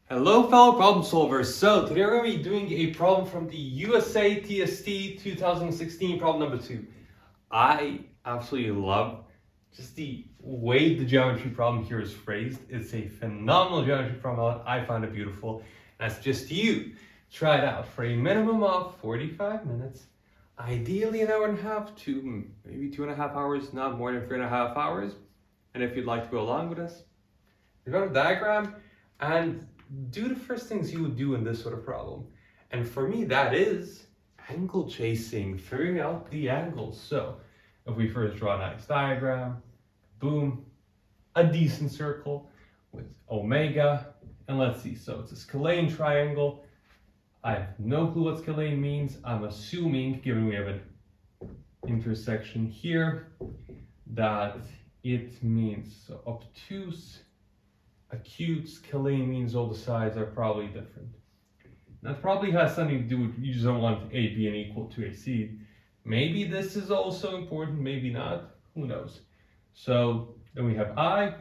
Hello fellow problem solvers. So today we're going to be doing a problem from the USA TST 2016 problem number 2. I absolutely love just the way the geometry problem here is phrased. It's a phenomenal geometry problem. I found it beautiful. And I suggest you try it out for a minimum of 45 minutes. Ideally an hour and a half to maybe 2.5 hours, not more than 3.5 hours. And if you'd like to go along with us, you've got a diagram and do the first things you would do in this sort of problem. And for me, that is angle chasing, figuring out the angles. So if we first draw a nice diagram, boom, a decent circle with omega, and let's see, so it's a scalene triangle. I have no clue what scalene means. I'm assuming, given we have an intersection here, that it means so obtuse. Acute, scalene means all the sides are probably different. That probably has something to do with you just don't want A being equal to AC. Maybe this is also important, maybe not, who knows. So then we have I,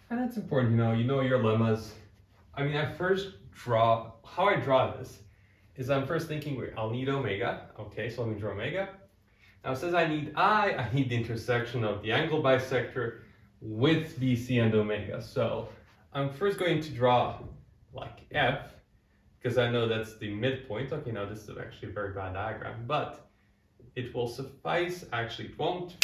and that's important, you know your lemmas. I mean, how I draw this is I'm first thinking, I'll need omega. Okay, so let me draw omega. Now it says I need I need the intersection of the angle bisector with BC and omega. So I'm first going to draw like F, because I know that's the midpoint. Okay, now this is actually a very bad diagram, but it will suffice. Actually, it won't.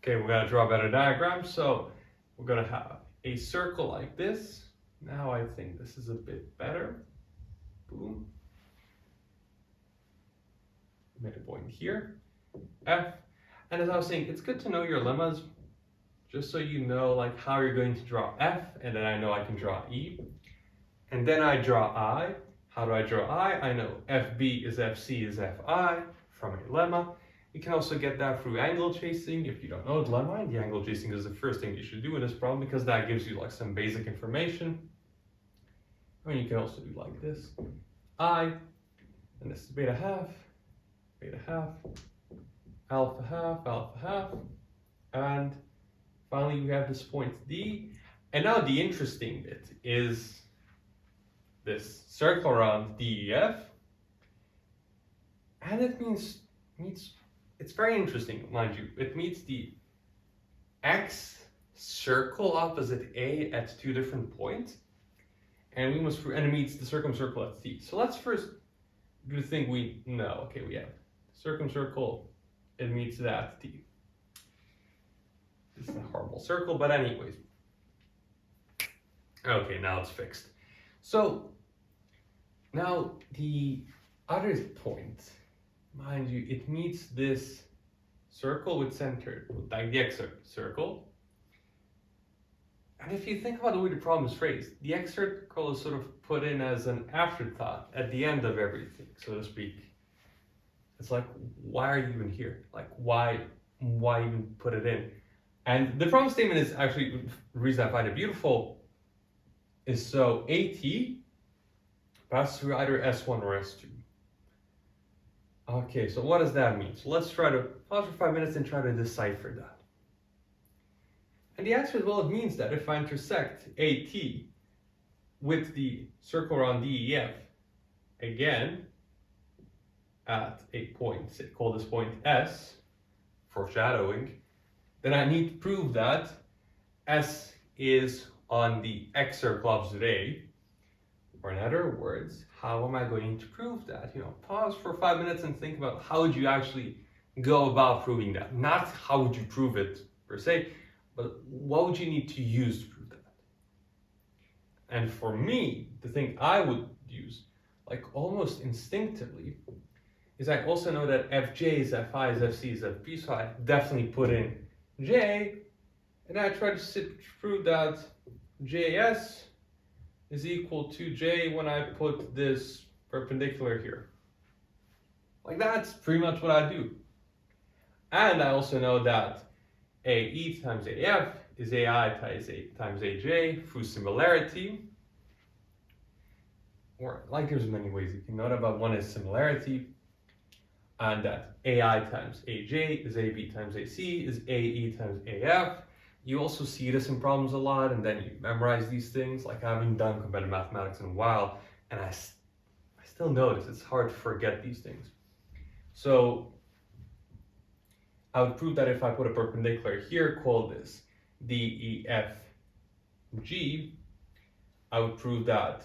Okay, we're gonna draw a better diagram. So we're gonna have a circle like this. Now I think this is a bit better. Boom. Made a point here, F. And as I was saying, it's good to know your lemmas, just so you know like how you're going to draw F, and then I know I can draw E. And then I draw I. How do I draw I? I know FB is FC is FI from a lemma. You can also get that through angle chasing. If you don't know the lemma, the angle chasing is the first thing you should do in this problem, because that gives you like some basic information. I mean, you can also do like this. I, and this is beta half, alpha half, and finally, we have this point D. And now the interesting bit is this circle around DEF. And it meets, it's very interesting, mind you. It meets the excircle opposite A at 2 different points. And it meets the circumcircle at C. So let's first do the thing we know. Okay, we have circumcircle, it meets that T. This is a horrible circle, but anyways. Okay, now it's fixed. So now the other point, mind you, it meets this circle with center, like the excircle. And if you think about the way the problem is phrased, the excircle is sort of put in as an afterthought at the end of everything, so to speak. It's like, why are you even here? Like, why even put it in? And the problem statement is actually, the reason I find it beautiful is so AT passes through either S1 or S2. Okay, so what does that mean? So let's try to pause for 5 minutes and try to decipher that. And the answer is, well, it means that if I intersect AT with the circle around DEF, again, at a point, say, call this point S, foreshadowing, then I need to prove that S is on the excircle opposite A. Or in other words, how am I going to prove that? Pause for 5 minutes and think about how would you actually go about proving that. Not how would you prove it per se, but what would you need to use to prove that? And for me, the thing I would use, like almost instinctively, is I also know that Fj is Fi is Fc is Fp, so I definitely put in J, and I try to prove that Js is equal to J when I put this perpendicular here. Like, that's pretty much what I do. And I also know that AE times AF is AI times AJ through similarity. Or, like, there's many ways you can know that, but one is similarity. And that AI times AJ is AB times AC is AE times AF. You also see this in problems a lot, and then you memorize these things. Like, I haven't done competitive mathematics in a while, and I still notice it's hard to forget these things. So I would prove that if I put a perpendicular here, call this DEFG, I would prove that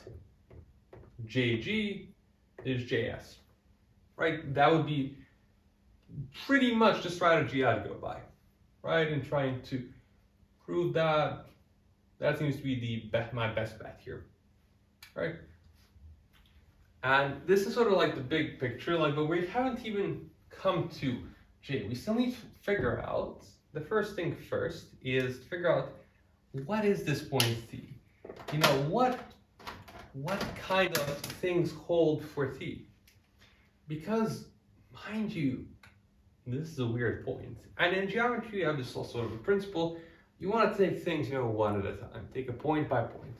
JG is JS, right? That would be pretty much the strategy I'd go by, right? In trying to prove that. That seems to be my best bet here, right? And this is sort of like the big picture, like, but we haven't even come to J. We still need to figure out, the first thing first is to figure out what is this point T? You know, what kind of things hold for T? Because, mind you, this is a weird point. And in geometry, you have this sort of a principle. You want to take things, one at a time. Take a point by point.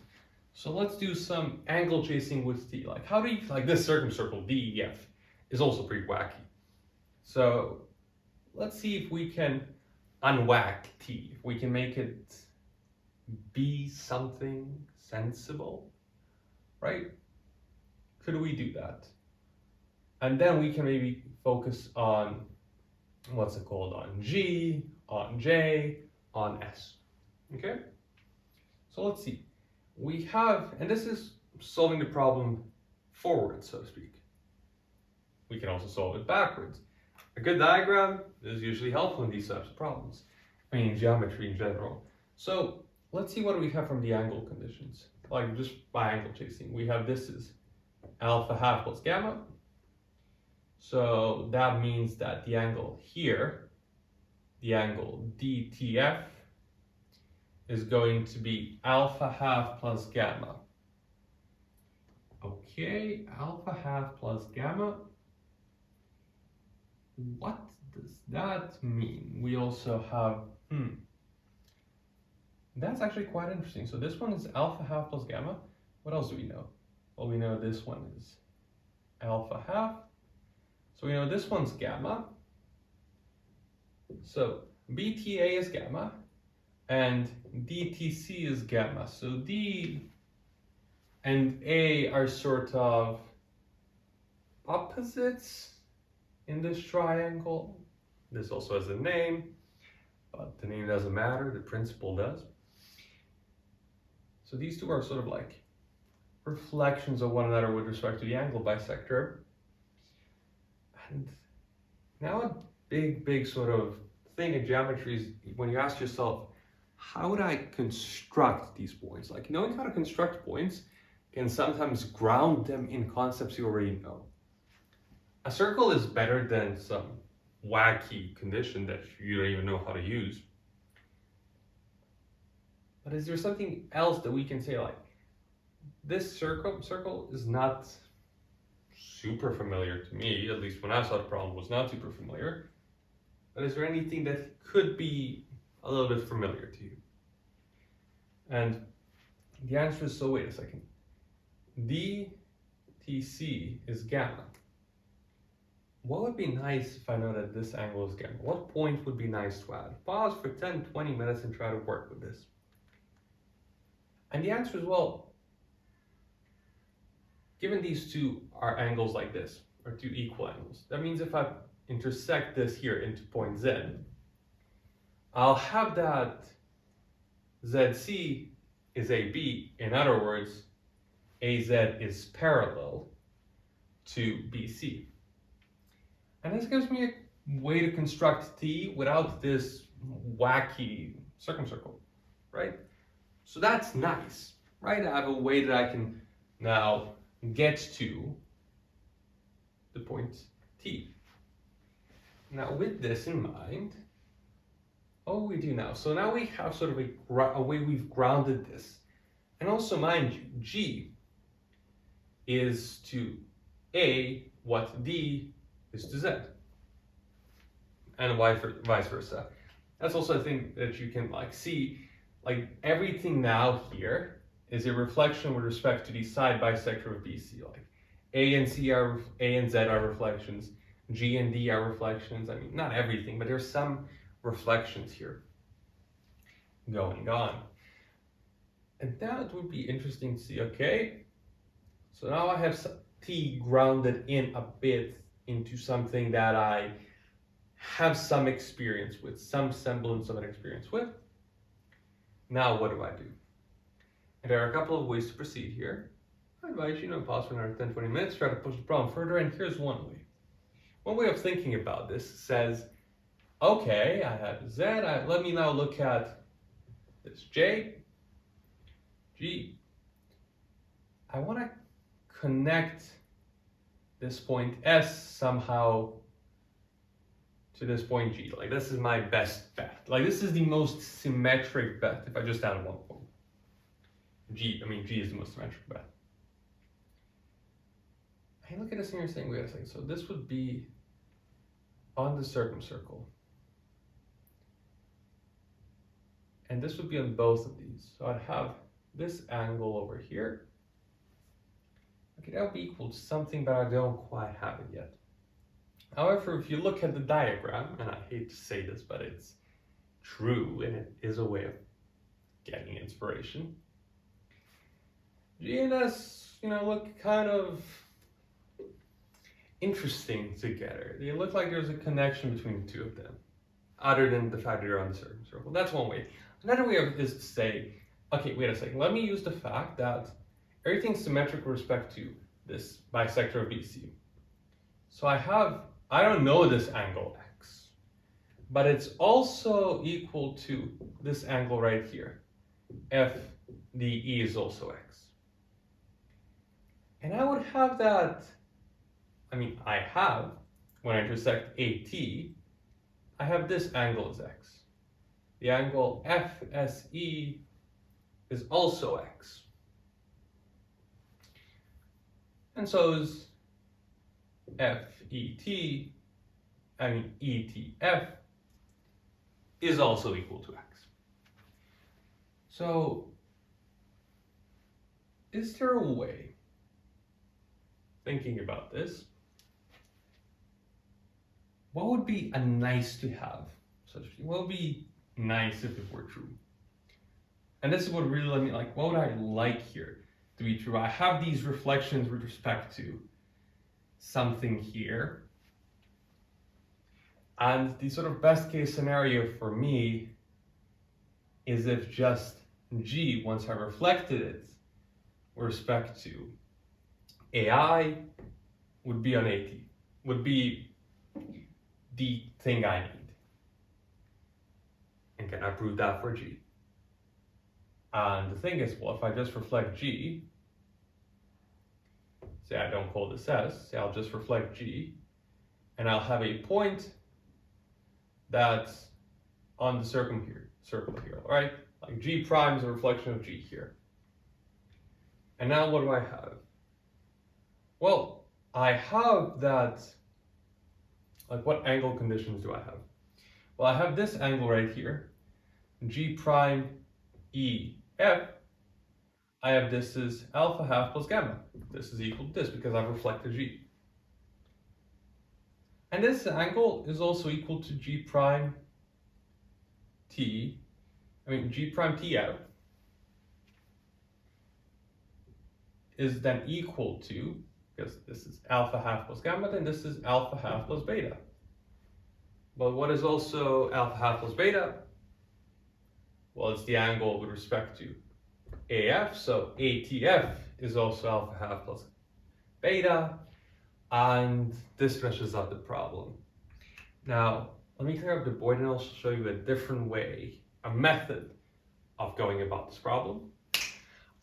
So let's do some angle chasing with T. Like, how do you, like this circumcircle, DEF, is also pretty wacky. So let's see if we can unwhack T. If we can make it be something sensible, right? Could we do that? And then we can maybe focus on, what's it called, on G, on J, on S, okay? So let's see. We have, and this is solving the problem forward, so to speak. We can also solve it backwards. A good diagram is usually helpful in these types of problems. I mean, geometry in general. So let's see what we have from the angle conditions. Like just by angle chasing, we have this is alpha half plus gamma. So that means that the angle here, the angle DTF, is going to be alpha half plus gamma. Okay, alpha half plus gamma. What does that mean? We also have, that's actually quite interesting. So this one is alpha half plus gamma. What else do we know? Well, we know this one is alpha half. So we know this one's gamma. So BTA is gamma and DTC is gamma. So D and A are sort of opposites in this triangle. This also has a name, but the name doesn't matter, the principle does. So these two are sort of like reflections of one another with respect to the angle bisector. And now a big sort of thing in geometry is when you ask yourself, how would I construct these points? Like, knowing how to construct points can sometimes ground them in concepts you already know. A circle is better than some wacky condition that you don't even know how to use. But is there something else that we can say, like, this circle is not super familiar to me, at least when I saw the problem, was not super familiar. But is there anything that could be a little bit familiar to you? And the answer is, so wait a second. DTC is gamma. What would be nice if I know that this angle is gamma? What point would be nice to add? Pause for 10-20 minutes and try to work with this. And the answer is, well, given these two are angles like this, or two equal angles, that means if I intersect this here into point Z, I'll have that ZC is AB. In other words, AZ is parallel to BC. And this gives me a way to construct T without this wacky circumcircle, right? So that's nice, right? I have a way that I can now get to the point T. Now with this in mind, what will we do now? So now we have sort of a way we've grounded this. And also mind you, G is to A what D is to Z. And vice versa. That's also a thing that you can see, like everything now here is a reflection with respect to the side bisector of BC. Like A and Z are reflections, G and D are reflections. I mean, not everything, but there's some reflections here. going on. And now it would be interesting to see, okay, so now I have t grounded in a bit into something that I have some experience with, some semblance of an experience with. Now what do I do? And there are a couple of ways to proceed here. I invite you to pause for another 10-20 minutes, try to push the problem further, and here's one way. One way of thinking about this says, okay, I have Z, let me now look at this J, G. I want to connect this point S somehow to this point G. Like, this is my best bet. Like, this is the most symmetric bet if I just add one point. G is the most symmetric bet. I look at this and you're saying, wait a second, so this would be on the circumcircle. And this would be on both of these. So I'd have this angle over here. Okay, that would be equal to something, but I don't quite have it yet. However, if you look at the diagram, and I hate to say this, but it's true, and it is a way of getting inspiration. G and S, look kind of interesting together. They look like there's a connection between the two of them, other than the fact that they're on the circumcircle. That's one way. Another way is to say, okay, wait a second, let me use the fact that everything's symmetric with respect to this bisector of BC. So I don't know this angle X, but it's also equal to this angle right here. FDE is also X. And I would have that, I have, when I intersect AT, I have this angle as X. The angle FSE is also X. And so is FET, ETF is also equal to X. So, is there a way, thinking about this, what would be a nice to have? What would be nice if it were true? And this is what really let me, what would I like here to be true? I have these reflections with respect to something here. And the sort of best case scenario for me is if just G, once I reflected it with respect to AI, would be on AT, would be the thing I need. And can I prove that for G? And the thing is, well, if I just reflect G, say I don't call this S, say I'll just reflect G, and I'll have a point that's on the circle here, all right? Like G prime is a reflection of G here. And now what do I have? Well, I have that, what angle conditions do I have? Well, I have this angle right here, G prime E F. I have this is alpha half plus gamma. This is equal to this because I've reflected G. And this angle is also equal to G prime T, G prime T out is then equal to, because this is alpha half plus gamma, then this is alpha half plus beta. But what is also alpha half plus beta? Well, it's the angle with respect to AF, so ATF is also alpha half plus beta, and this finishes out the problem. Now, let me clear up the board and I'll show you a different way, a method of going about this problem.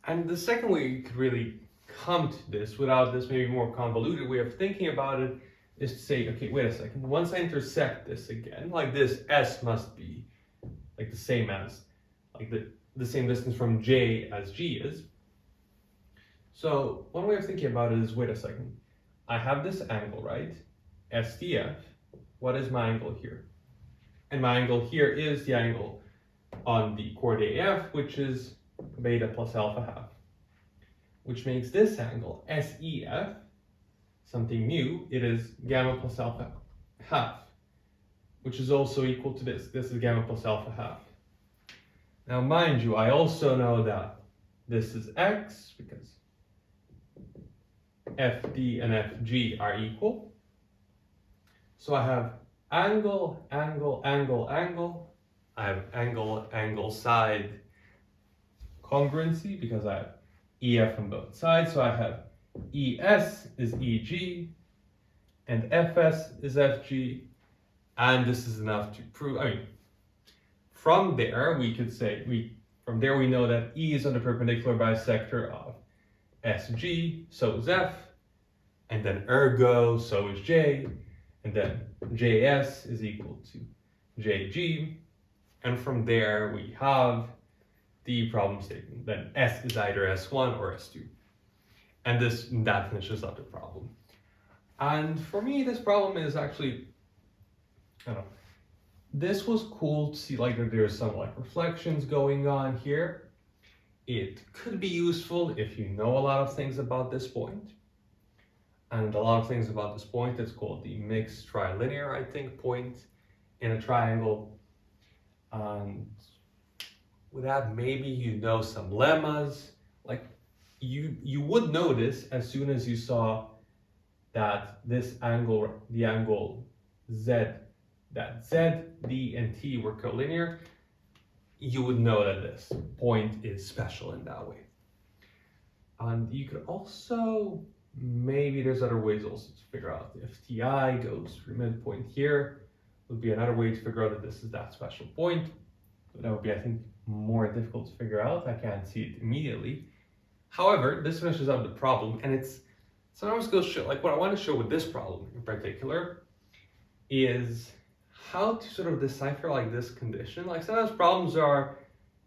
And the second way you could really come to this without this maybe more convoluted way of thinking about it is to say, okay, wait a second, once I intersect this again, like this S must be like the same as, like the same distance from J as G is. So one way of thinking about it is, wait a second, I have this angle, right? STF, what is my angle here? And my angle here is the angle on the chord AF, which is beta plus alpha half, which makes this angle SEF something new. It is gamma plus alpha half, which is also equal to this. This is gamma plus alpha half. Now mind you, I also know that this is x because FD and FG are equal. So I have angle, angle, angle, angle. I have angle, angle, side congruency because I have EF on both sides. So I have ES is EG and FS is FG. And this is enough to prove, from there we could say, from there we know that E is on the perpendicular bisector of SG, so is F, and then ergo, so is J, and then JS is equal to JG, and from there we have the problem statement. Then S is either S1 or S2, and that finishes up the problem. And for me, this problem is actually, I don't know, this was cool to see like that there's some like reflections going on here. It could be useful if you know a lot of things about this point. And a lot of things about this point, it's called the mixed trilinear, I think, point in a triangle. And with that, maybe you know some lemmas. Like you would notice as soon as you saw that this angle, the angle Z, that Z, D, and T were collinear, you would know that this point is special in that way. And you could also, maybe there's other ways also to figure out if TI goes through midpoint here, would be another way to figure out that this is that special point. But that would be, I think, more difficult to figure out. I can't see it immediately. However, this finishes up the problem, and it's sometimes goes show, like what I want to show with this problem in particular is how to sort of decipher like this condition. Like sometimes problems are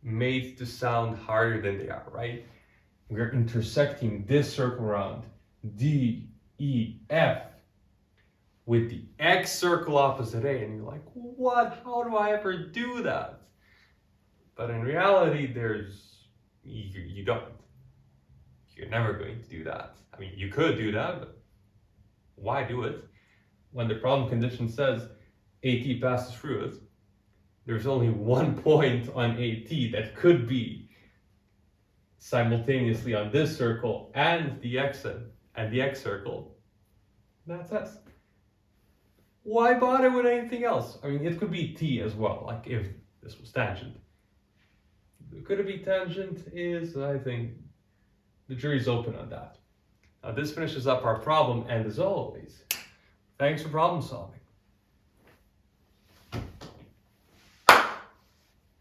made to sound harder than they are, right? We're intersecting this circle around D, E, F with the excircle opposite A, and you're like, what? How do I ever do that? But in reality, you don't. You're never going to do that. I mean, you could do that, but why do it? When the problem condition says AT passes through it, there's only one point on AT that could be simultaneously on this circle and the exit and the excircle. That's S. Why bother with anything else? I mean, it could be T as well, like if this was tangent. Could it be tangent? I think, the jury's open on that. Now, this finishes up our problem, and as always, thanks for problem solving.